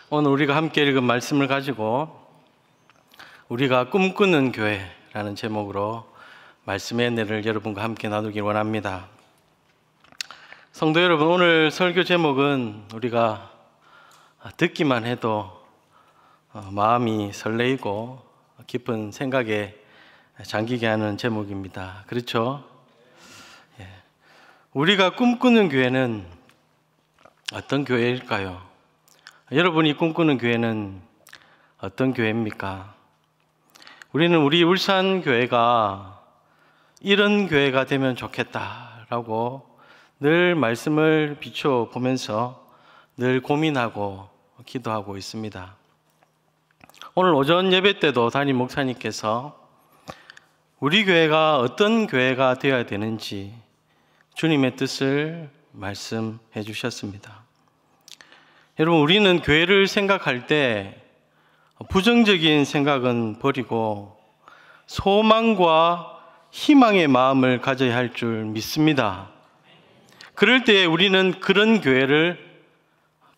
오늘 우리가 함께 읽은 말씀을 가지고 우리가 꿈꾸는 교회라는 제목으로 말씀의 은혜를 여러분과 함께 나누길 원합니다. 성도 여러분, 오늘 설교 제목은 우리가 듣기만 해도 마음이 설레이고 깊은 생각에 잠기게 하는 제목입니다. 그렇죠? 우리가 꿈꾸는 교회는 어떤 교회일까요? 여러분이 꿈꾸는 교회는 어떤 교회입니까? 우리는 우리 울산 교회가 이런 교회가 되면 좋겠다라고 늘 말씀을 비춰보면서 늘 고민하고 기도하고 있습니다. 오늘 오전 예배 때도 담임 목사님께서 우리 교회가 어떤 교회가 되어야 되는지 주님의 뜻을 말씀해 주셨습니다. 여러분, 우리는 교회를 생각할 때 부정적인 생각은 버리고 소망과 희망의 마음을 가져야 할 줄 믿습니다. 그럴 때 우리는 그런 교회를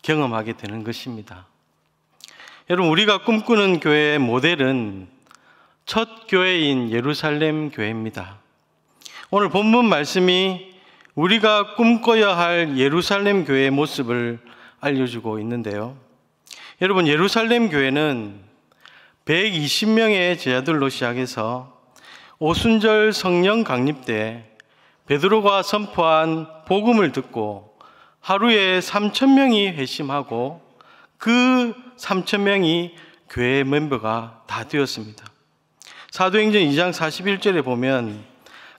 경험하게 되는 것입니다. 여러분, 우리가 꿈꾸는 교회의 모델은 첫 교회인 예루살렘 교회입니다. 오늘 본문 말씀이 우리가 꿈꿔야 할 예루살렘 교회의 모습을 알려주고 있는데요. 여러분, 예루살렘 교회는 120명의 제자들로 시작해서 오순절 성령 강림 때 베드로가 선포한 복음을 듣고 하루에 3,000명이 회심하고 그 3,000명이 교회 멤버가 다 되었습니다. 사도행전 2장 41절에 보면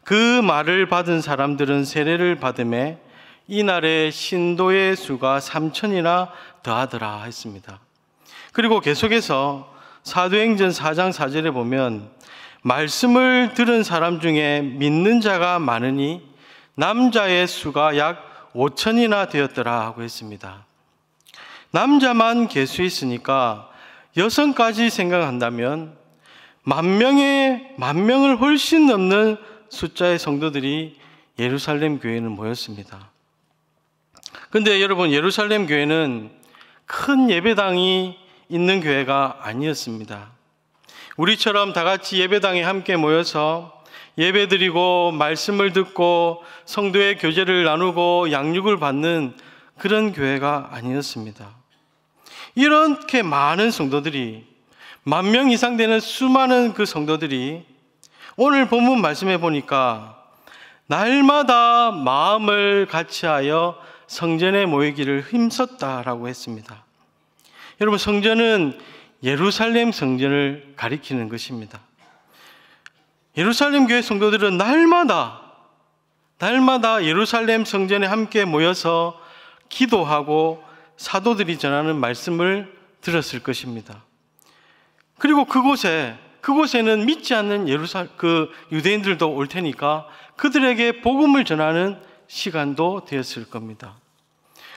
그 말을 받은 사람들은 세례를 받음에 이날에 신도의 수가 3,000이나 더하더라 했습니다. 그리고 계속해서 사도행전 4장 4절에 보면 말씀을 들은 사람 중에 믿는 자가 많으니 남자의 수가 약 5,000이나 되었더라 하고 했습니다. 남자만 계수했으니까 여성까지 생각한다면 만 명을 훨씬 넘는 숫자의 성도들이 예루살렘 교회는 모였습니다. 근데 여러분, 예루살렘 교회는 큰 예배당이 있는 교회가 아니었습니다. 우리처럼 다 같이 예배당에 함께 모여서 예배드리고 말씀을 듣고 성도의 교제를 나누고 양육을 받는 그런 교회가 아니었습니다. 이렇게 많은 성도들이, 10,000명 이상 되는 수많은 그 성도들이 오늘 본문 말씀해 보니까 날마다 마음을 같이하여 성전에 모이기를 힘썼다라고 했습니다. 여러분, 성전은 예루살렘 성전을 가리키는 것입니다. 예루살렘 교회 성도들은 날마다 예루살렘 성전에 함께 모여서 기도하고 사도들이 전하는 말씀을 들었을 것입니다. 그리고 그곳에는 믿지 않는 유대인들도 올 테니까 그들에게 복음을 전하는 시간도 되었을 겁니다.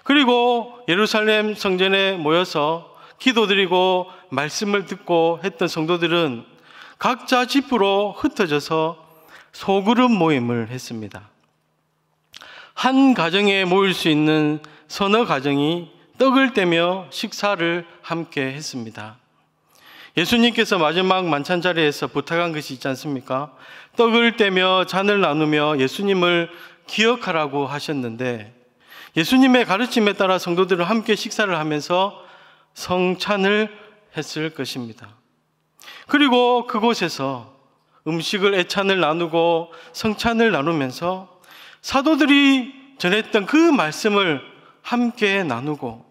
그리고 예루살렘 성전에 모여서 기도드리고 말씀을 듣고 했던 성도들은 각자 집으로 흩어져서 소그룹 모임을 했습니다. 한 가정에 모일 수 있는 서너 가정이 떡을 떼며 식사를 함께 했습니다. 예수님께서 마지막 만찬 자리에서 부탁한 것이 있지 않습니까? 떡을 떼며 잔을 나누며 예수님을 기억하라고 하셨는데 예수님의 가르침에 따라 성도들은 함께 식사를 하면서 성찬을 했을 것입니다. 그리고 그곳에서 음식을 애찬을 나누고 성찬을 나누면서 사도들이 전했던 그 말씀을 함께 나누고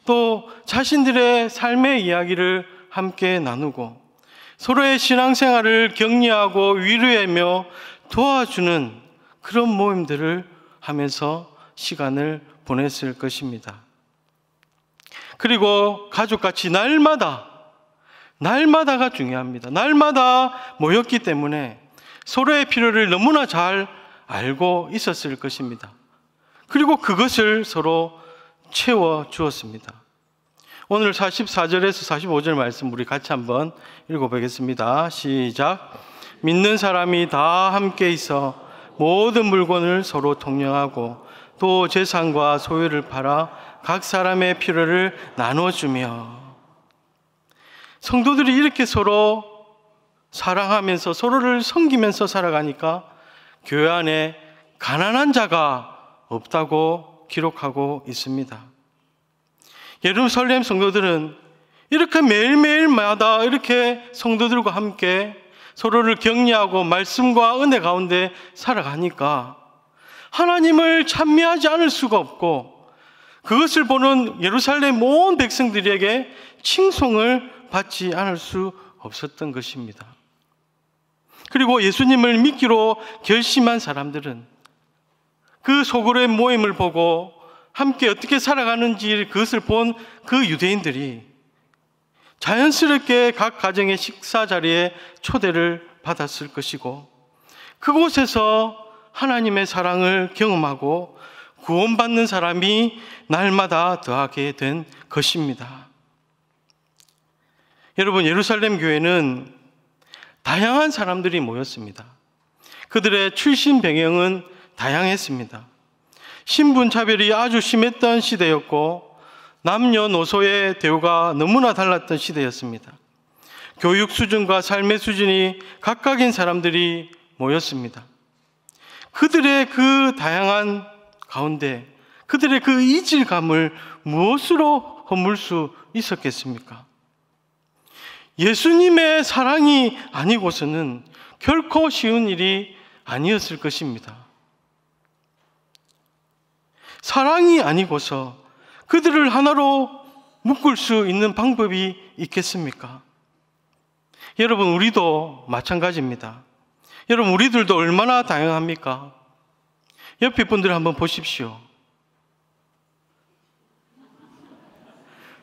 또 자신들의 삶의 이야기를 함께 나누고 서로의 신앙생활을 격려하고 위로하며 도와주는 그런 모임들을 하면서 시간을 보냈을 것입니다. 그리고 가족같이 날마다가 중요합니다. 날마다 모였기 때문에 서로의 필요를 너무나 잘 알고 있었을 것입니다. 그리고 그것을 서로 채워주었습니다. 오늘 44절에서 45절 말씀 우리 같이 한번 읽어보겠습니다. 시작. 믿는 사람이 다 함께 있어 모든 물건을 서로 통용하고 또 재산과 소유를 팔아 각 사람의 필요를 나눠주며, 성도들이 이렇게 서로 사랑하면서 서로를 섬기면서 살아가니까 교회 안에 가난한 자가 없다고 기록하고 있습니다. 예루살렘 성도들은 이렇게 매일매일마다 이렇게 성도들과 함께 서로를 격려하고 말씀과 은혜 가운데 살아가니까 하나님을 찬미하지 않을 수가 없고, 그것을 보는 예루살렘 온 백성들에게 칭송을 받지 않을 수 없었던 것입니다. 그리고 예수님을 믿기로 결심한 사람들은 그 소그룹의 모임을 보고 함께 어떻게 살아가는지 그것을 본 그 유대인들이 자연스럽게 각 가정의 식사 자리에 초대를 받았을 것이고, 그곳에서 하나님의 사랑을 경험하고 구원받는 사람이 날마다 더하게 된 것입니다. 여러분, 예루살렘 교회는 다양한 사람들이 모였습니다. 그들의 출신 배경은 다양했습니다. 신분차별이 아주 심했던 시대였고, 남녀노소의 대우가 너무나 달랐던 시대였습니다. 교육 수준과 삶의 수준이 각각인 사람들이 모였습니다. 그들의 그 다양한 가운데 그들의 그 이질감을 무엇으로 허물 수 있었겠습니까? 예수님의 사랑이 아니고서는 결코 쉬운 일이 아니었을 것입니다. 사랑이 아니고서 그들을 하나로 묶을 수 있는 방법이 있겠습니까? 여러분, 우리도 마찬가지입니다. 여러분, 우리들도 얼마나 다양합니까? 옆에 분들 한번 보십시오.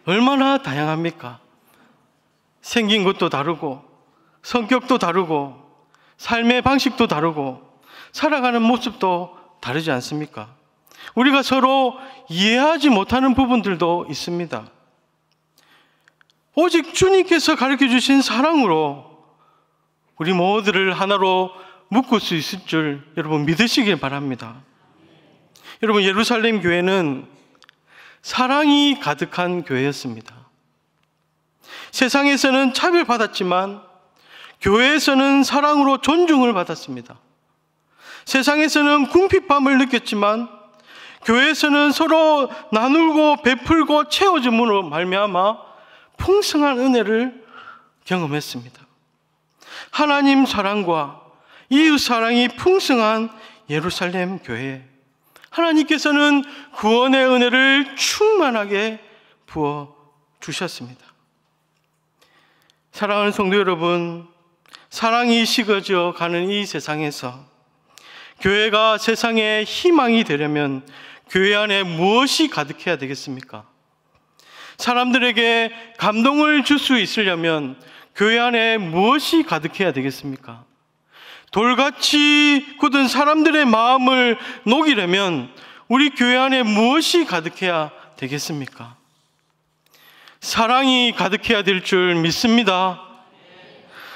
얼마나 다양합니까? 생긴 것도 다르고, 성격도 다르고, 삶의 방식도 다르고, 살아가는 모습도 다르지 않습니까? 우리가 서로 이해하지 못하는 부분들도 있습니다. 오직 주님께서 가르쳐 주신 사랑으로 우리 모두를 하나로 묶을 수 있을 줄 여러분 믿으시길 바랍니다. 여러분, 예루살렘 교회는 사랑이 가득한 교회였습니다. 세상에서는 차별받았지만 교회에서는 사랑으로 존중을 받았습니다. 세상에서는 궁핍함을 느꼈지만 교회에서는 서로 나누고 베풀고 채워줌으로 말미암아 풍성한 은혜를 경험했습니다. 하나님 사랑과 이웃 사랑이 풍성한 예루살렘 교회, 하나님께서는 구원의 은혜를 충만하게 부어 주셨습니다. 사랑하는 성도 여러분, 사랑이 식어져 가는 이 세상에서 교회가 세상의 희망이 되려면 교회 안에 무엇이 가득해야 되겠습니까? 사람들에게 감동을 줄 수 있으려면 교회 안에 무엇이 가득해야 되겠습니까? 돌같이 굳은 사람들의 마음을 녹이려면 우리 교회 안에 무엇이 가득해야 되겠습니까? 사랑이 가득해야 될 줄 믿습니다.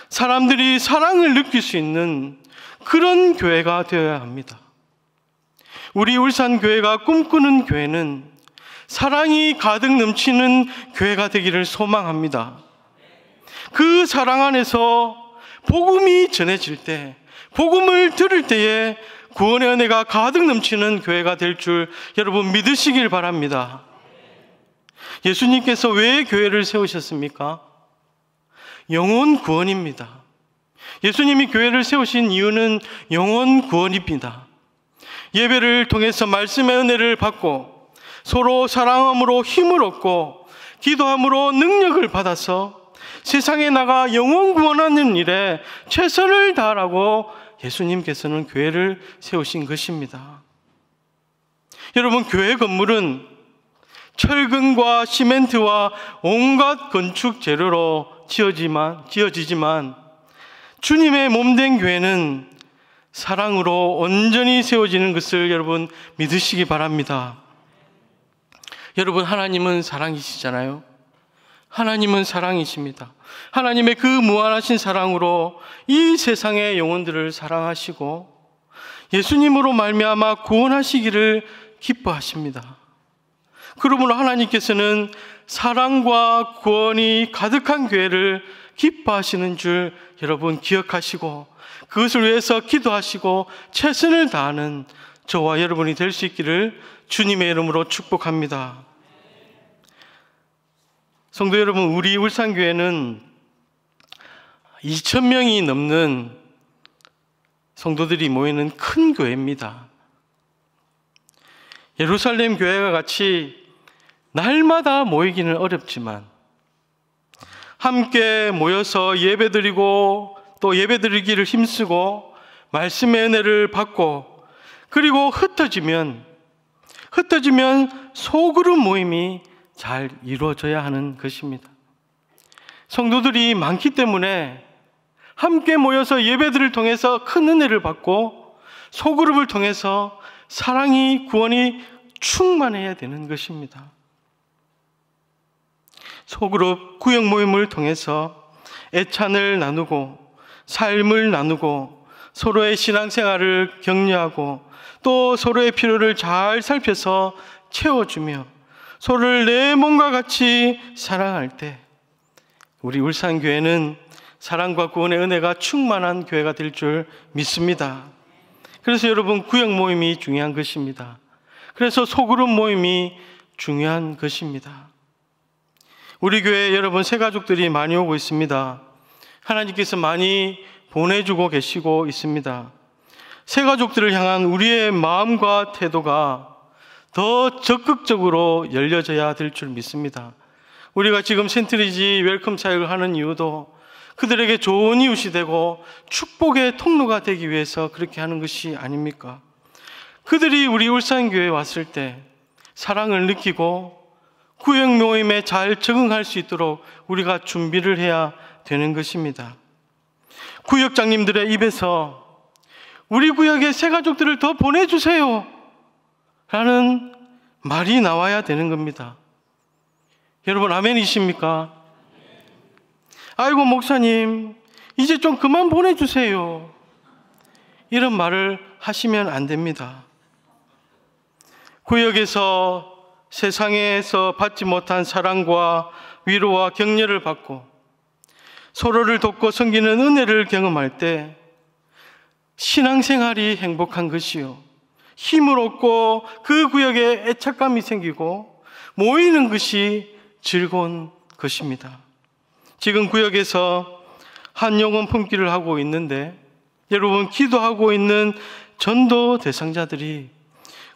사람들이 사랑을 느낄 수 있는 그런 교회가 되어야 합니다. 우리 울산교회가 꿈꾸는 교회는 사랑이 가득 넘치는 교회가 되기를 소망합니다. 그 사랑 안에서 복음이 전해질 때, 복음을 들을 때에 구원의 은혜가 가득 넘치는 교회가 될 줄 여러분 믿으시길 바랍니다. 예수님께서 왜 교회를 세우셨습니까? 영혼 구원입니다. 예수님이 교회를 세우신 이유는 영혼 구원입니다. 예배를 통해서 말씀의 은혜를 받고 서로 사랑함으로 힘을 얻고 기도함으로 능력을 받아서 세상에 나가 영혼 구원하는 일에 최선을 다하라고 예수님께서는 교회를 세우신 것입니다. 여러분, 교회 건물은 철근과 시멘트와 온갖 건축 재료로 지어지지만 주님의 몸된 교회는 사랑으로 온전히 세워지는 것을 여러분 믿으시기 바랍니다. 여러분, 하나님은 사랑이시잖아요. 하나님은 사랑이십니다. 하나님의 그 무한하신 사랑으로 이 세상의 영혼들을 사랑하시고 예수님으로 말미암아 구원하시기를 기뻐하십니다. 그러므로 하나님께서는 사랑과 구원이 가득한 교회를 기뻐하시는 줄 여러분 기억하시고, 그것을 위해서 기도하시고 최선을 다하는 저와 여러분이 될 수 있기를 주님의 이름으로 축복합니다. 성도 여러분, 우리 울산교회는 2,000명이 넘는 성도들이 모이는 큰 교회입니다. 예루살렘 교회가 같이 날마다 모이기는 어렵지만 함께 모여서 예배드리고 또 예배드리기를 힘쓰고 말씀의 은혜를 받고, 그리고 흩어지면 소그룹 모임이 잘 이루어져야 하는 것입니다. 성도들이 많기 때문에 함께 모여서 예배들을 통해서 큰 은혜를 받고 소그룹을 통해서 사랑이, 구원이 충만해야 되는 것입니다. 소그룹, 구역 모임을 통해서 애찬을 나누고 삶을 나누고 서로의 신앙생활을 격려하고 또 서로의 필요를 잘 살펴서 채워주며 서로를 내 몸과 같이 사랑할 때 우리 울산교회는 사랑과 구원의 은혜가 충만한 교회가 될 줄 믿습니다. 그래서 여러분, 구역 모임이 중요한 것입니다. 그래서 소그룹 모임이 중요한 것입니다. 우리 교회 여러분, 새가족들이 많이 오고 있습니다. 하나님께서 많이 보내주고 계시고 있습니다. 새가족들을 향한 우리의 마음과 태도가 더 적극적으로 열려져야 될 줄 믿습니다. 우리가 지금 센트리지 웰컴 사역을 하는 이유도 그들에게 좋은 이웃이 되고 축복의 통로가 되기 위해서 그렇게 하는 것이 아닙니까? 그들이 우리 울산교회에 왔을 때 사랑을 느끼고 구역 모임에 잘 적응할 수 있도록 우리가 준비를 해야 되는 것입니다. 구역장님들의 입에서 우리 구역에 새가족들을 더 보내주세요 라는 말이 나와야 되는 겁니다. 여러분, 아멘이십니까? 아이고 목사님, 이제 좀 그만 보내주세요, 이런 말을 하시면 안 됩니다. 구역에서 세상에서 받지 못한 사랑과 위로와 격려를 받고 서로를 돕고 섬기는 은혜를 경험할 때 신앙생활이 행복한 것이요, 힘을 얻고 그 구역에 애착감이 생기고 모이는 것이 즐거운 것입니다. 지금 구역에서 한 영혼 품기를 하고 있는데 여러분, 기도하고 있는 전도 대상자들이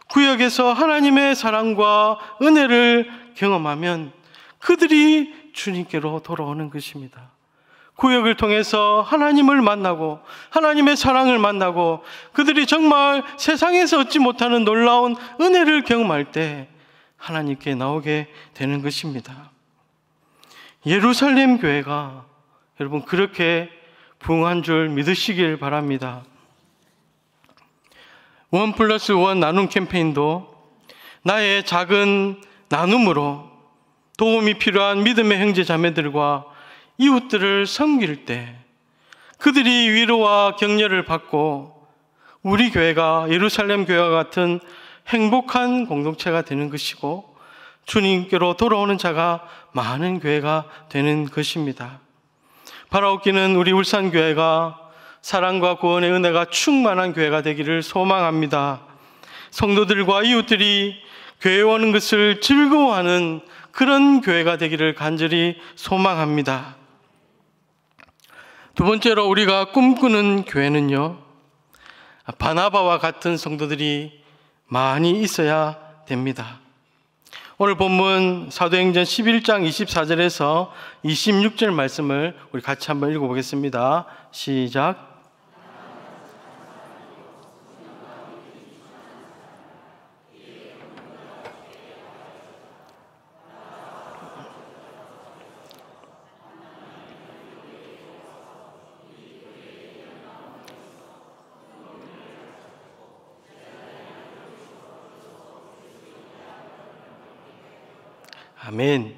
구역에서 하나님의 사랑과 은혜를 경험하면 그들이 주님께로 돌아오는 것입니다. 구역을 통해서 하나님을 만나고 하나님의 사랑을 만나고 그들이 정말 세상에서 얻지 못하는 놀라운 은혜를 경험할 때 하나님께 나오게 되는 것입니다. 예루살렘 교회가 여러분 그렇게 부흥한 줄 믿으시길 바랍니다. 1+1 나눔 캠페인도 나의 작은 나눔으로 도움이 필요한 믿음의 형제 자매들과 이웃들을 섬길 때 그들이 위로와 격려를 받고 우리 교회가 예루살렘 교회와 같은 행복한 공동체가 되는 것이고 주님께로 돌아오는 자가 많은 교회가 되는 것입니다. 바라옵기는 우리 울산교회가 사랑과 구원의 은혜가 충만한 교회가 되기를 소망합니다. 성도들과 이웃들이 교회에 오는 것을 즐거워하는 그런 교회가 되기를 간절히 소망합니다. 두 번째로 우리가 꿈꾸는 교회는요, 바나바와 같은 성도들이 많이 있어야 됩니다. 오늘 본문 사도행전 11장 24절에서 26절 말씀을 우리 같이 한번 읽어보겠습니다. 시작. 아멘.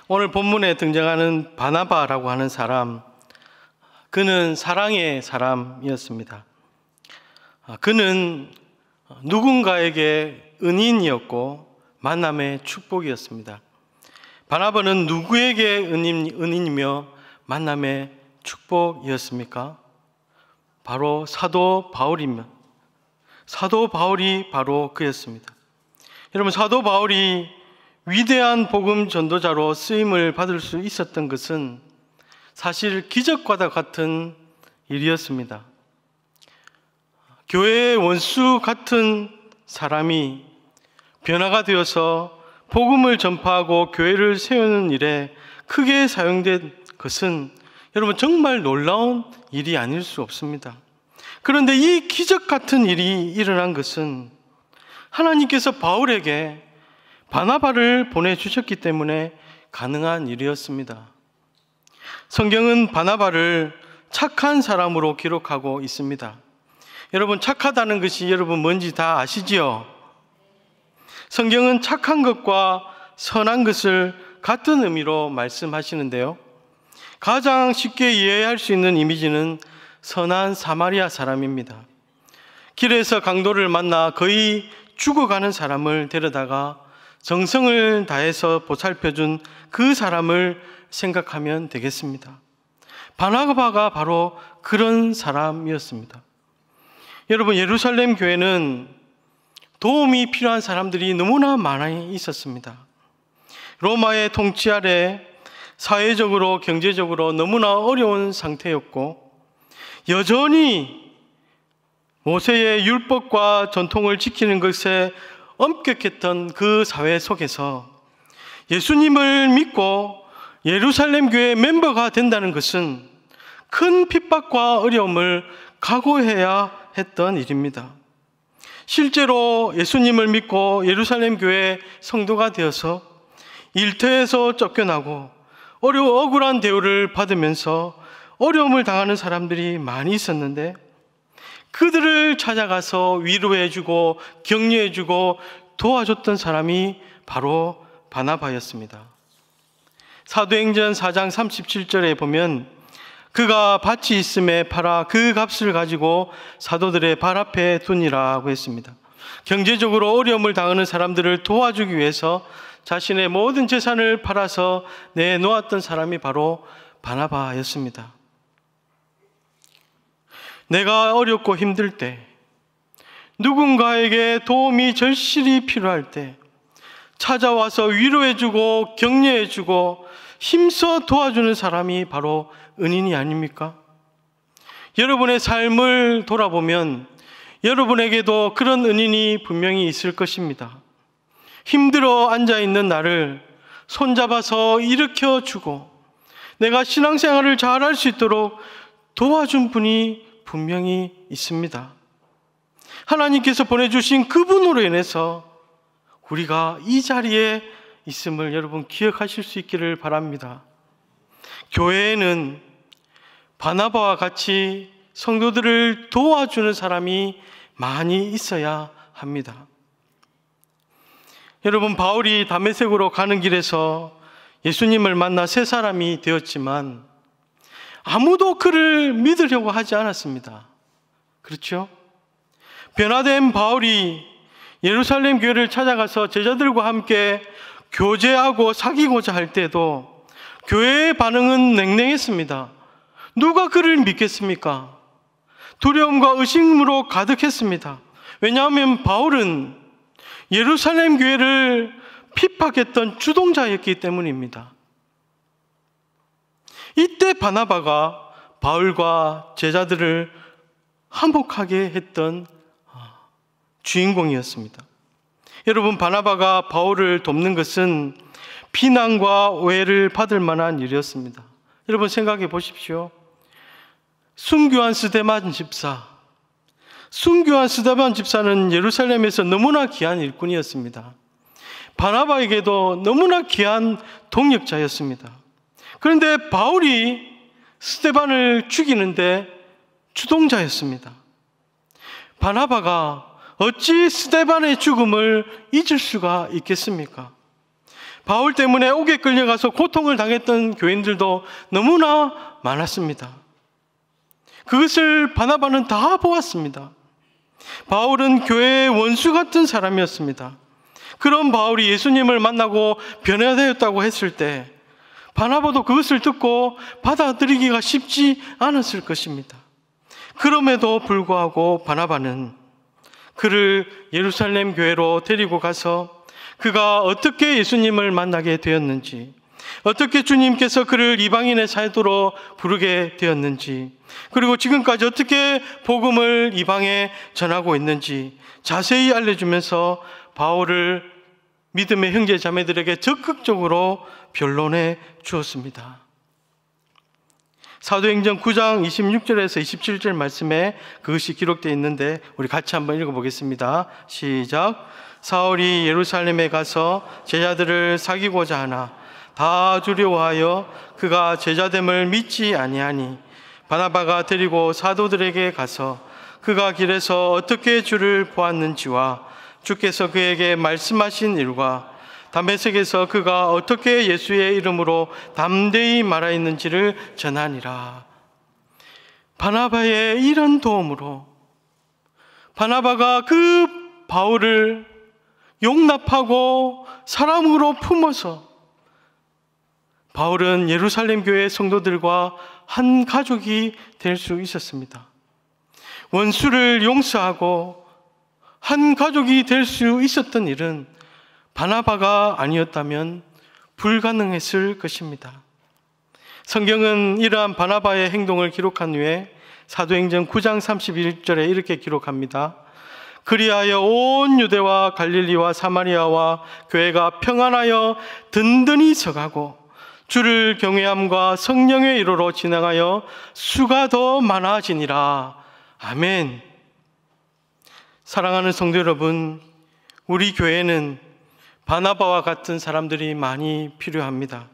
오늘 본문에 등장하는 바나바라고 하는 사람, 그는 사랑의 사람이었습니다. 그는 누군가에게 은인이었고 만남의 축복이었습니다. 바나바는 누구에게 은인이며 만남의 축복이었습니까? 바로 사도 바울이 바로 그였습니다. 여러분, 사도 바울이 위대한 복음 전도자로 쓰임을 받을 수 있었던 것은 사실 기적과도 같은 일이었습니다. 교회의 원수 같은 사람이 변화가 되어서 복음을 전파하고 교회를 세우는 일에 크게 사용된 것은 여러분 정말 놀라운 일이 아닐 수 없습니다. 그런데 이 기적 같은 일이 일어난 것은 하나님께서 바울에게 바나바를 보내주셨기 때문에 가능한 일이었습니다. 성경은 바나바를 착한 사람으로 기록하고 있습니다. 여러분, 착하다는 것이 여러분 뭔지 다 아시지요? 성경은 착한 것과 선한 것을 같은 의미로 말씀하시는데요. 가장 쉽게 이해할 수 있는 이미지는 선한 사마리아 사람입니다. 길에서 강도를 만나 거의 죽어가는 사람을 데려다가 정성을 다해서 보살펴준 그 사람을 생각하면 되겠습니다. 바나바가 바로 그런 사람이었습니다. 여러분, 예루살렘 교회는 도움이 필요한 사람들이 너무나 많이 있었습니다. 로마의 통치 아래 사회적으로 경제적으로 너무나 어려운 상태였고, 여전히 모세의 율법과 전통을 지키는 것에 엄격했던 그 사회 속에서 예수님을 믿고 예루살렘 교회의 멤버가 된다는 것은 큰 핍박과 어려움을 각오해야 했던 일입니다. 실제로 예수님을 믿고 예루살렘 교회 성도가 되어서 일터에서 쫓겨나고 억울한 대우를 받으면서 어려움을 당하는 사람들이 많이 있었는데, 그들을 찾아가서 위로해주고 격려해주고 도와줬던 사람이 바로 바나바였습니다. 사도행전 4장 37절에 보면 그가 밭이 있음에 팔아 그 값을 가지고 사도들의 발 앞에 두니라고 했습니다. 경제적으로 어려움을 당하는 사람들을 도와주기 위해서 자신의 모든 재산을 팔아서 내놓았던 사람이 바로 바나바였습니다. 내가 어렵고 힘들 때, 누군가에게 도움이 절실히 필요할 때 찾아와서 위로해주고 격려해주고 힘써 도와주는 사람이 바로 은인이 아닙니까? 여러분의 삶을 돌아보면 여러분에게도 그런 은인이 분명히 있을 것입니다. 힘들어 앉아있는 나를 손잡아서 일으켜주고 내가 신앙생활을 잘할 수 있도록 도와준 분이 분명히 있습니다. 하나님께서 보내주신 그분으로 인해서 우리가 이 자리에 있음을 여러분 기억하실 수 있기를 바랍니다. 교회에는 바나바와 같이 성도들을 도와주는 사람이 많이 있어야 합니다. 여러분, 바울이 다메섹으로 가는 길에서 예수님을 만나 세 사람이 되었지만 아무도 그를 믿으려고 하지 않았습니다. 그렇죠? 변화된 바울이 예루살렘 교회를 찾아가서 제자들과 함께 교제하고 사귀고자 할 때도 교회의 반응은 냉랭했습니다. 누가 그를 믿겠습니까? 두려움과 의심으로 가득했습니다. 왜냐하면 바울은 예루살렘 교회를 핍박했던 주동자였기 때문입니다. 이때 바나바가 바울과 제자들을 화목하게 했던 주인공이었습니다. 여러분, 바나바가 바울을 돕는 것은 비난과 오해를 받을 만한 일이었습니다. 여러분, 생각해 보십시오. 순교한 스데반 집사는 예루살렘에서 너무나 귀한 일꾼이었습니다. 바나바에게도 너무나 귀한 동역자였습니다. 그런데 바울이 스데반을 죽이는데 주동자였습니다. 바나바가 어찌 스데반의 죽음을 잊을 수가 있겠습니까? 바울 때문에 옥에 끌려가서 고통을 당했던 교인들도 너무나 많았습니다. 그것을 바나바는 다 보았습니다. 바울은 교회의 원수 같은 사람이었습니다. 그런 바울이 예수님을 만나고 변화되었다고 했을 때 바나바도 그것을 듣고 받아들이기가 쉽지 않았을 것입니다. 그럼에도 불구하고 바나바는 그를 예루살렘 교회로 데리고 가서 그가 어떻게 예수님을 만나게 되었는지, 어떻게 주님께서 그를 이방인의 사도로 부르게 되었는지, 그리고 지금까지 어떻게 복음을 이방에 전하고 있는지 자세히 알려주면서 바울을 믿음의 형제 자매들에게 적극적으로 변론해 주었습니다. 사도행전 9장 26절에서 27절 말씀에 그것이 기록되어 있는데 우리 같이 한번 읽어보겠습니다. 시작. 사울이 예루살렘에 가서 제자들을 사귀고자 하나 다 두려워하여 그가 제자됨을 믿지 아니하니 바나바가 데리고 사도들에게 가서 그가 길에서 어떻게 주를 보았는지와 주께서 그에게 말씀하신 일과 다메섹에서 그가 어떻게 예수의 이름으로 담대히 말하였는지를 전하니라. 바나바의 이런 도움으로 바나바가 그 바울을 용납하고 사랑으로 품어서 바울은 예루살렘 교회 성도들과 한 가족이 될 수 있었습니다. 원수를 용서하고 한 가족이 될 수 있었던 일은 바나바가 아니었다면 불가능했을 것입니다. 성경은 이러한 바나바의 행동을 기록한 후에 사도행전 9장 31절에 이렇게 기록합니다. 그리하여 온 유대와 갈릴리와 사마리아와 교회가 평안하여 든든히 서가고 주를 경외함과 성령의 이로로 진행하여 수가 더 많아지니라. 아멘. 사랑하는 성도 여러분, 우리 교회는 바나바와 같은 사람들이 많이 필요합니다.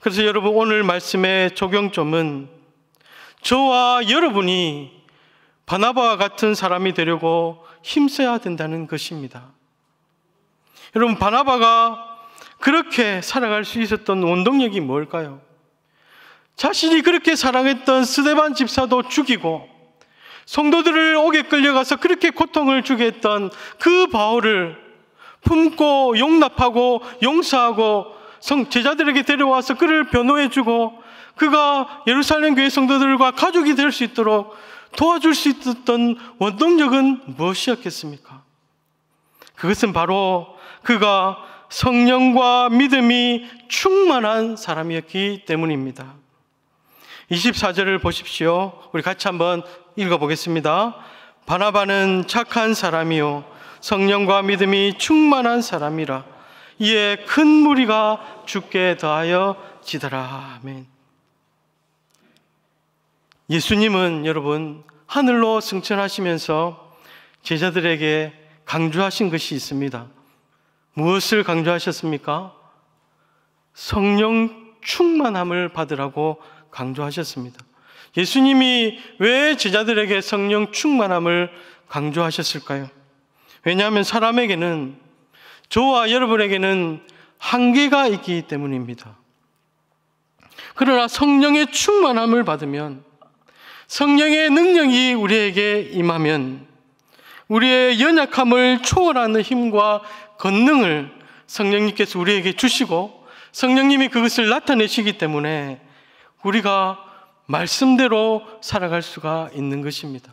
그래서 여러분, 오늘 말씀의 적용점은 저와 여러분이 바나바와 같은 사람이 되려고 힘써야 된다는 것입니다. 여러분, 바나바가 그렇게 살아갈 수 있었던 원동력이 뭘까요? 자신이 그렇게 사랑했던 스데반 집사도 죽이고 성도들을 옥에 끌려가서 그렇게 고통을 주게 했던 그 바울을 품고 용납하고 용서하고 제자들에게 데려와서 그를 변호해주고 그가 예루살렘 교회 성도들과 가족이 될 수 있도록 도와줄 수 있었던 원동력은 무엇이었겠습니까? 그것은 바로 그가 성령과 믿음이 충만한 사람이었기 때문입니다. 24절을 보십시오. 우리 같이 한번 읽어보겠습니다. 바나바는 착한 사람이요 성령과 믿음이 충만한 사람이라 이에 큰 무리가 주께 더하여 지더라. 아멘. 예수님은 여러분 하늘로 승천하시면서 제자들에게 강조하신 것이 있습니다. 무엇을 강조하셨습니까? 성령 충만함을 받으라고 강조하셨습니다. 예수님이 왜 제자들에게 성령 충만함을 강조하셨을까요? 왜냐하면 사람에게는, 저와 여러분에게는 한계가 있기 때문입니다. 그러나 성령의 충만함을 받으면, 성령의 능력이 우리에게 임하면 우리의 연약함을 초월하는 힘과 권능을 성령님께서 우리에게 주시고 성령님이 그것을 나타내시기 때문에 우리가 말씀대로 살아갈 수가 있는 것입니다.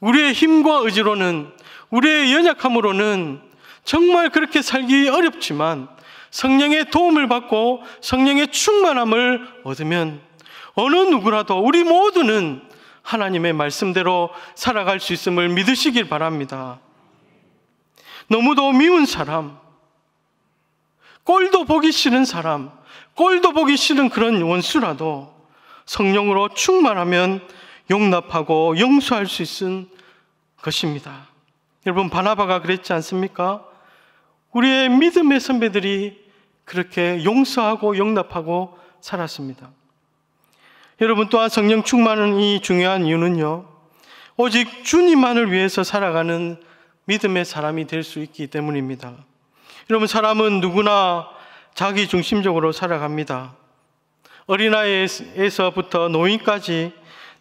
우리의 힘과 의지로는, 우리의 연약함으로는 정말 그렇게 살기 어렵지만 성령의 도움을 받고 성령의 충만함을 얻으면 어느 누구라도, 우리 모두는 하나님의 말씀대로 살아갈 수 있음을 믿으시길 바랍니다. 너무도 미운 사람, 꼴도 보기 싫은 사람, 꼴도 보기 싫은 그런 원수라도 성령으로 충만하면 용납하고 용서할 수 있는 것입니다. 여러분, 바나바가 그랬지 않습니까? 우리의 믿음의 선배들이 그렇게 용서하고 용납하고 살았습니다. 여러분, 또한 성령 충만이 중요한 이유는요, 오직 주님만을 위해서 살아가는 믿음의 사람이 될 수 있기 때문입니다. 여러분, 사람은 누구나 자기 중심적으로 살아갑니다. 어린아이에서부터 노인까지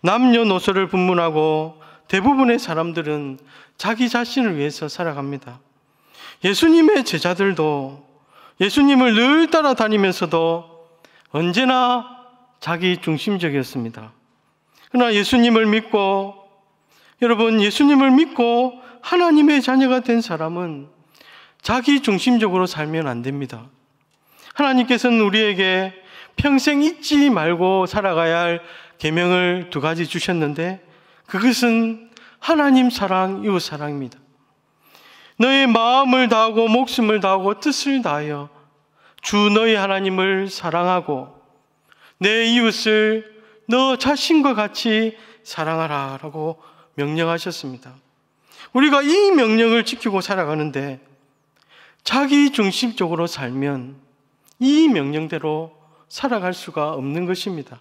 남녀노소를 분문하고 대부분의 사람들은 자기 자신을 위해서 살아갑니다. 예수님의 제자들도 예수님을 늘 따라다니면서도 언제나 자기 중심적이었습니다. 그러나 예수님을 믿고 하나님의 자녀가 된 사람은 자기 중심적으로 살면 안 됩니다. 하나님께서는 우리에게 평생 잊지 말고 살아가야 할 계명을 2가지 주셨는데, 그것은 하나님 사랑, 이웃 사랑입니다. 너의 마음을 다하고 목숨을 다하고 뜻을 다하여 주 너의 하나님을 사랑하고 내 이웃을 너 자신과 같이 사랑하라 라고 명령하셨습니다. 우리가 이 명령을 지키고 살아가는데 자기 중심적으로 살면 이 명령대로 살아갈 수가 없는 것입니다.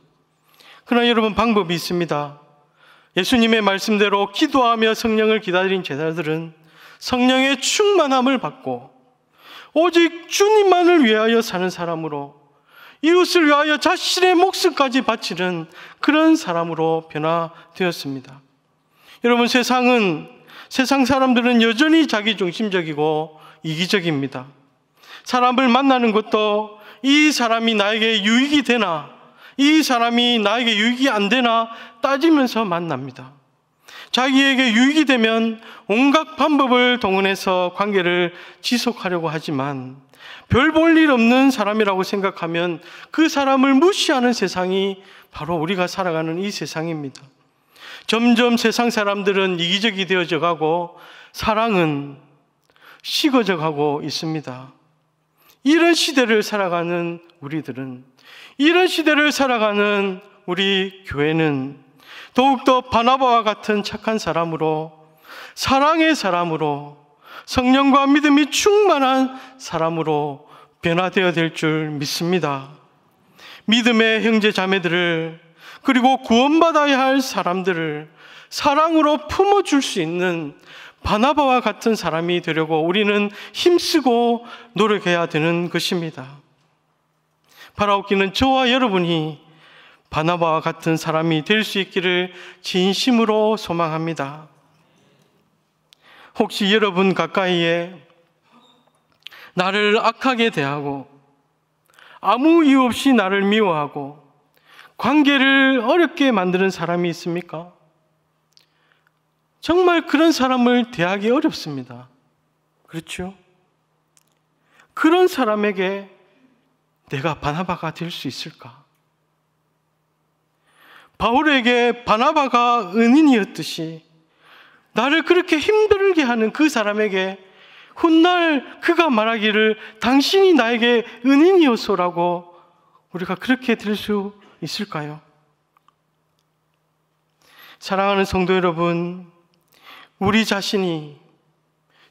그러나 여러분, 방법이 있습니다. 예수님의 말씀대로 기도하며 성령을 기다린 제자들은 성령의 충만함을 받고 오직 주님만을 위하여 사는 사람으로, 이웃을 위하여 자신의 목숨까지 바치는 그런 사람으로 변화되었습니다. 여러분, 세상 사람들은 여전히 자기중심적이고 이기적입니다. 사람을 만나는 것도 이 사람이 나에게 유익이 되나, 이 사람이 나에게 유익이 안 되나 따지면서 만납니다. 자기에게 유익이 되면 온갖 방법을 동원해서 관계를 지속하려고 하지만 별 볼 일 없는 사람이라고 생각하면 그 사람을 무시하는 세상이 바로 우리가 살아가는 이 세상입니다. 점점 세상 사람들은 이기적이 되어져 가고 사랑은 식어져 가고 있습니다. 이런 시대를 살아가는 우리 교회는 더욱더 바나바와 같은 착한 사람으로, 사랑의 사람으로, 성령과 믿음이 충만한 사람으로 변화되어야 될 줄 믿습니다. 믿음의 형제 자매들을, 그리고 구원받아야 할 사람들을 사랑으로 품어줄 수 있는 바나바와 같은 사람이 되려고 우리는 힘쓰고 노력해야 되는 것입니다. 바라옵기는 저와 여러분이 바나바와 같은 사람이 될 수 있기를 진심으로 소망합니다. 혹시 여러분 가까이에 나를 악하게 대하고 아무 이유 없이 나를 미워하고 관계를 어렵게 만드는 사람이 있습니까? 정말 그런 사람을 대하기 어렵습니다. 그렇죠? 그런 사람에게 내가 바나바가 될 수 있을까? 바울에게 바나바가 은인이었듯이 나를 그렇게 힘들게 하는 그 사람에게 훗날 그가 말하기를 당신이 나에게 은인이었소라고 우리가 그렇게 될 수 있을까요? 사랑하는 성도 여러분, 우리 자신이,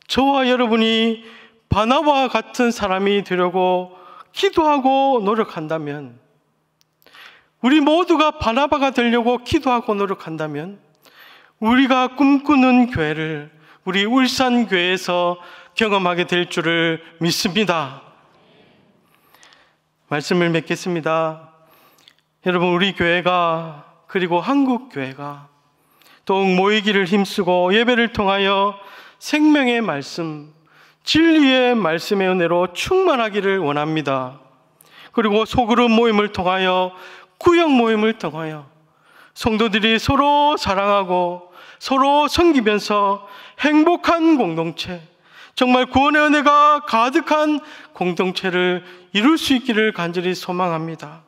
저와 여러분이 바나바와 같은 사람이 되려고 기도하고 노력한다면, 우리 모두가 바나바가 되려고 기도하고 노력한다면 우리가 꿈꾸는 교회를 우리 울산교회에서 경험하게 될 줄을 믿습니다. 말씀을 맺겠습니다. 여러분, 우리 교회가, 그리고 한국교회가 더욱 모이기를 힘쓰고 예배를 통하여 생명의 말씀, 진리의 말씀의 은혜로 충만하기를 원합니다. 그리고 소그룹 모임을 통하여, 구역 모임을 통하여 성도들이 서로 사랑하고 서로 섬기면서 행복한 공동체, 정말 구원의 은혜가 가득한 공동체를 이룰 수 있기를 간절히 소망합니다.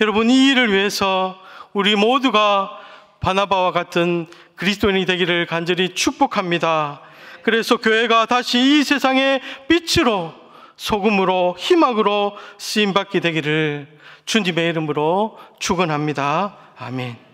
여러분, 이 일을 위해서 우리 모두가 바나바와 같은 그리스도인이 되기를 간절히 축복합니다. 그래서 교회가 다시 이 세상의 빛으로, 소금으로, 희망으로 쓰임받게 되기를 주님의 이름으로 축원합니다. 아멘.